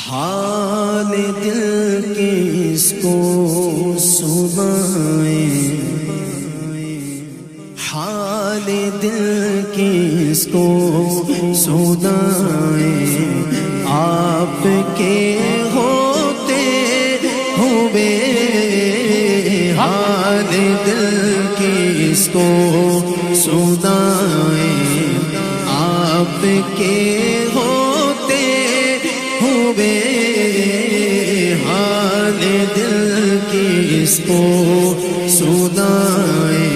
حال دل کس کو سنائیں، حال دل کس کو سنائیں، آپ کے ہوتے ہوئے حال دل کس کو سنائیں، آپ کے ہوتے ہوئے حال دل کس کو سنائیں،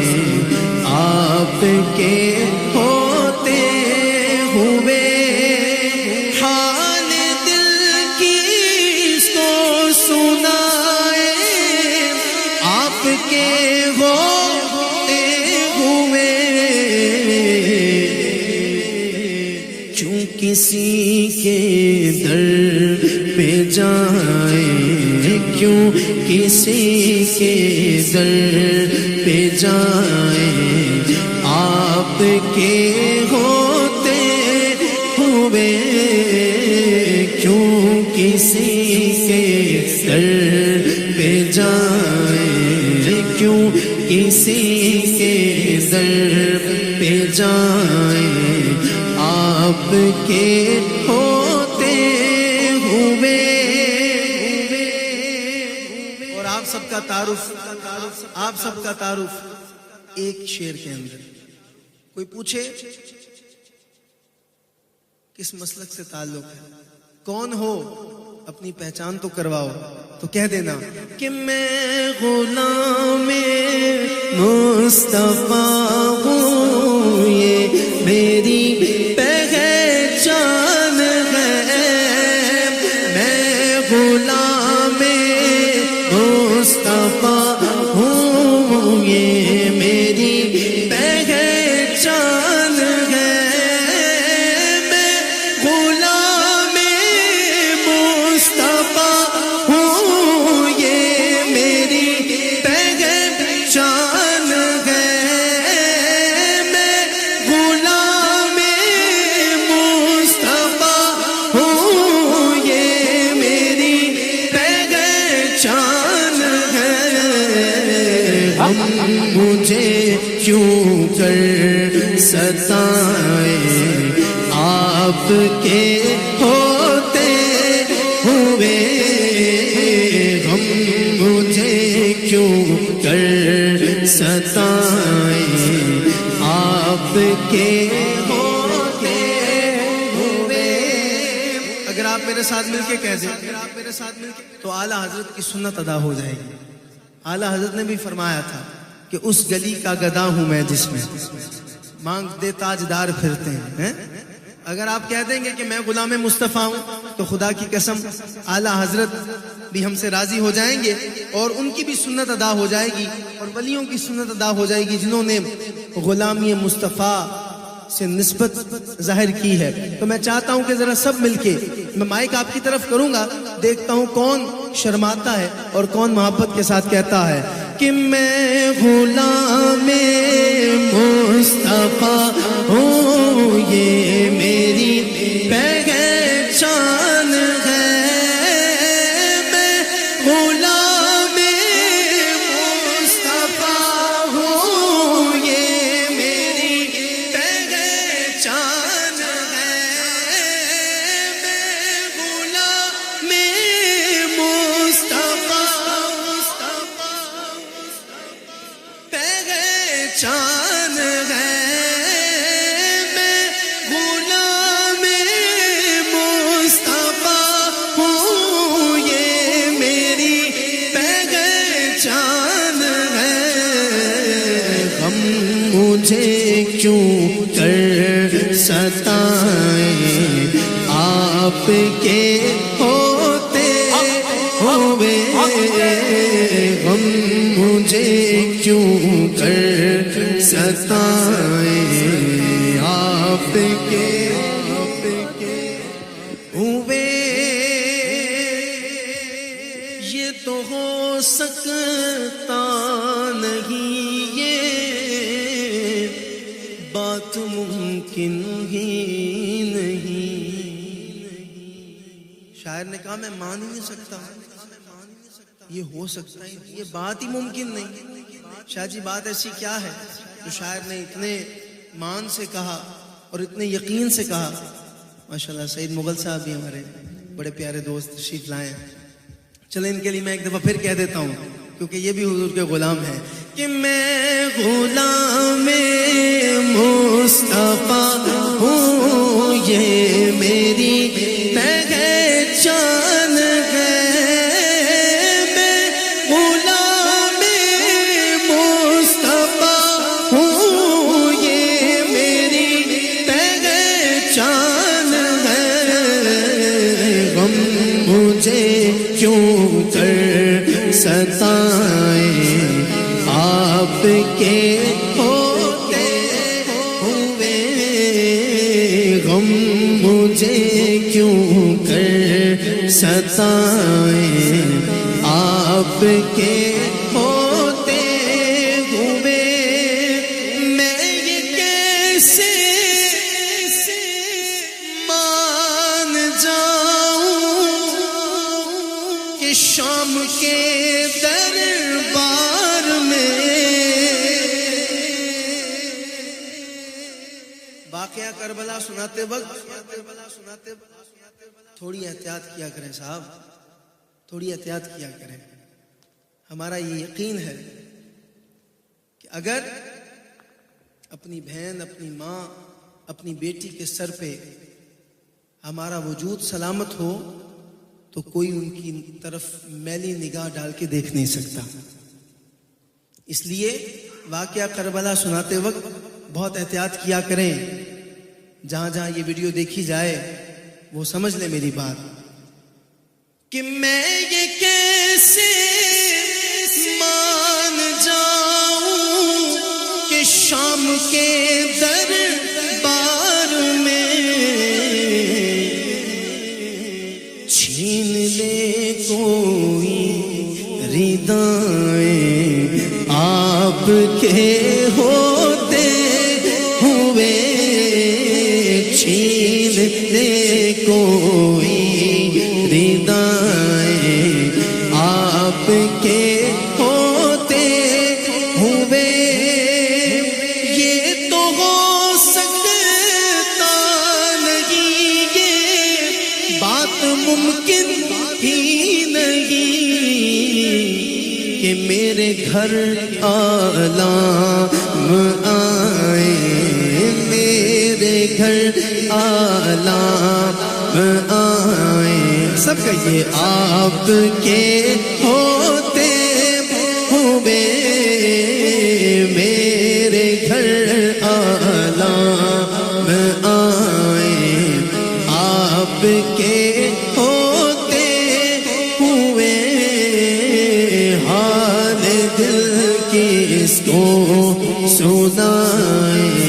آپ کے ہوتے ہوئے حال دل کس کو سنائیں، آپ کے ہوتے ہوئے کیوں کسی کے در پہ جائیں، کیوں کسی کے در پہ جائیں، آپ کے ہوتے ہوئے کیوں کسی کے در پہ جائیں، کیوں کسی کے در پہ جائیں، آپ کے ہوتے ہوئے۔ اور آپ سب کا تعارف، آپ سب کا تعارف ایک شعر کے اندر۔ کوئی پوچھے کس مسلک سے تعلق ہے، کون ہو، اپنی پہچان تو کرواؤ، تو کہہ دینا کہ میں غلام مصطفیٰ ہوں، یہ میری پہچان ہے، میں غلام مصطفیٰ ہوں، یہ میری پہچان ہے، میں غلام مصطفیٰ ہوں، یہ میری پہچان ہے، میں غلام مصطفیٰ ہوں، یہ میری پہچان ہے۔ ہم مجھے کیوں کر ستائیں، آپ کے ہوتے ہوئے، ہم مجھے کیوں کر ستائیں، آپ کے ہوتے ہوئے۔ اگر آپ میرے ساتھ مل کے کہہ دیں تو اعلیٰ حضرت کی سنت ادا ہو جائے گی۔ اعلیٰ حضرت نے بھی فرمایا تھا کہ اس گلی کا گدا ہوں میں جس میں مانگتے تاجدار پھرتے ہیں۔ اگر آپ کہہ دیں گے کہ میں غلام مصطفیٰ ہوں تو خدا کی قسم اعلیٰ حضرت بھی ہم سے راضی ہو جائیں گے، اور ان کی بھی سنت ادا ہو جائے گی، اور ولیوں کی سنت ادا ہو جائے گی جنہوں نے غلامی مصطفیٰ سے نسبت ظاہر کی ہے۔ تو میں چاہتا ہوں کہ ذرا سب مل کے، میں مائک آپ کی طرف کروں گا، دیکھتا ہوں کون شرماتا ہے اور کون محبت کے ساتھ کہتا ہے کہ میں غلام مصطفیٰ ہوں، یہ میری پہچان ہے، میں غلام مصطفیٰ ہوں، یہ میری پہچان ہے، میں غلام مصطفیٰ پہچان ہے، میں غلام مصطفیٰ ہوں، یہ میری پہچان ہے۔ ہم مجھے کیوں کر ستائیں، آپ کے ہوتے ہوئے، ہم مجھے کیوں کر ستائیں، آپ کے ہوئے۔ یہ تو ہو سکتا نہیں، یہ بات ممکن ہی نہیں۔ شاعر نے کہا میں مان ہی نہیں سکتا، یہ ہو سکتا ہے، یہ بات ہی ممکن نہیں۔ شاہ جی بات ایسی کیا ہے جو شاعر نے اتنے مان سے کہا اور اتنے یقین سے کہا؟ ماشاءاللہ سعید مغل صاحب بھی ہمارے بڑے پیارے دوست تشریف لائے، چلیں ان کے لیے میں ایک دفعہ پھر کہہ دیتا ہوں کیونکہ یہ بھی حضور کے غلام ہیں کہ میں غلام مصطفیٰ ہوں، یہ میری پہچان ہے، میں غلام مصطفیٰ ہوں، یہ میری پہچان ہے، غم مجھے کیوں کر ستائے آپ کے ہوتے ہوئے، غم مجھے کیوں کر ستائے آپ کے ہوتے ہوئے، میں یہ کیسے مان جاؤں کہ شام کے دربار میں واقعہ کربلا سناتے وقت تھوڑی احتیاط کیا کریں صاحب، تھوڑی احتیاط کیا کریں۔ ہمارا یہ یقین ہے کہ اگر اپنی بہن، اپنی ماں، اپنی بیٹی کے سر پہ ہمارا وجود سلامت ہو تو کوئی ان کی طرف میلی نگاہ ڈال کے دیکھ نہیں سکتا۔ اس لیے واقعہ کربلا سناتے وقت بہت احتیاط کیا کریں۔ جہاں جہاں یہ ویڈیو دیکھی جائے وہ سمجھ لیں میری بات کہ میں یہ کیسے مان جاؤں کہ شام کے دربار میں چھین لے کوئی ردائیں آپ کے ہوتے ہوئے، چھین لے کوئی ردائیں آپ کے ہوتے ہوئے، یہ تو ہو سکتا نہیں، یہ بات ممکن ہی نہیں کہ میرے گھر عالم آئے، میرے گھر عالم آئے، سب کہیے آپ کے ہوتے ہوئے، میرے گھر عالم آئے، آپ کے ہوتے ہوئے، حال دل کس کو سنائے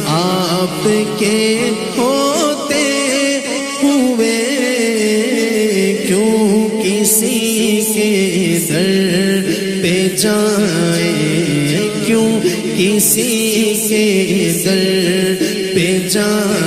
آپ کے ہوتے ہوئے، کیوں کسی کے در پہ جائیں، کیوں کسی کے در پہ جائیں۔